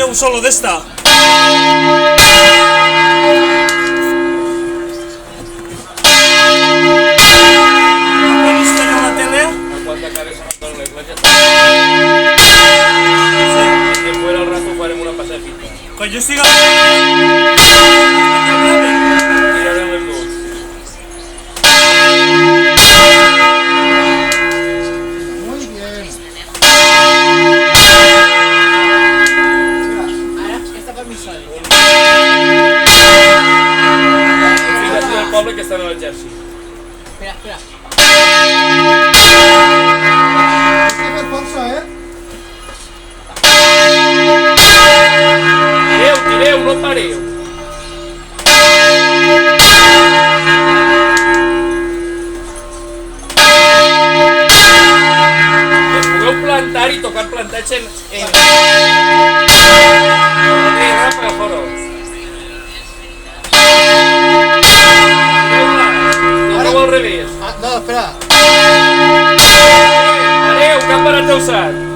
un solo de esta. Quanta cabeza no en la iglesia que fuera al rato farem una passada fita. Quan jo estic Tirarem els dos. Muy bien. Ara, esta per mi sol. Filles del poble que estan a l'exèrcit. Espera, espera. Hay que hacer fuerza, ¿eh? Tireu, tireu, no pareu. Es podeu plantar i tocar plantats en... Rapa, fora. Tireu-la. Tireu al revés. Ah, no, espera. Pareu, que han parat el sat.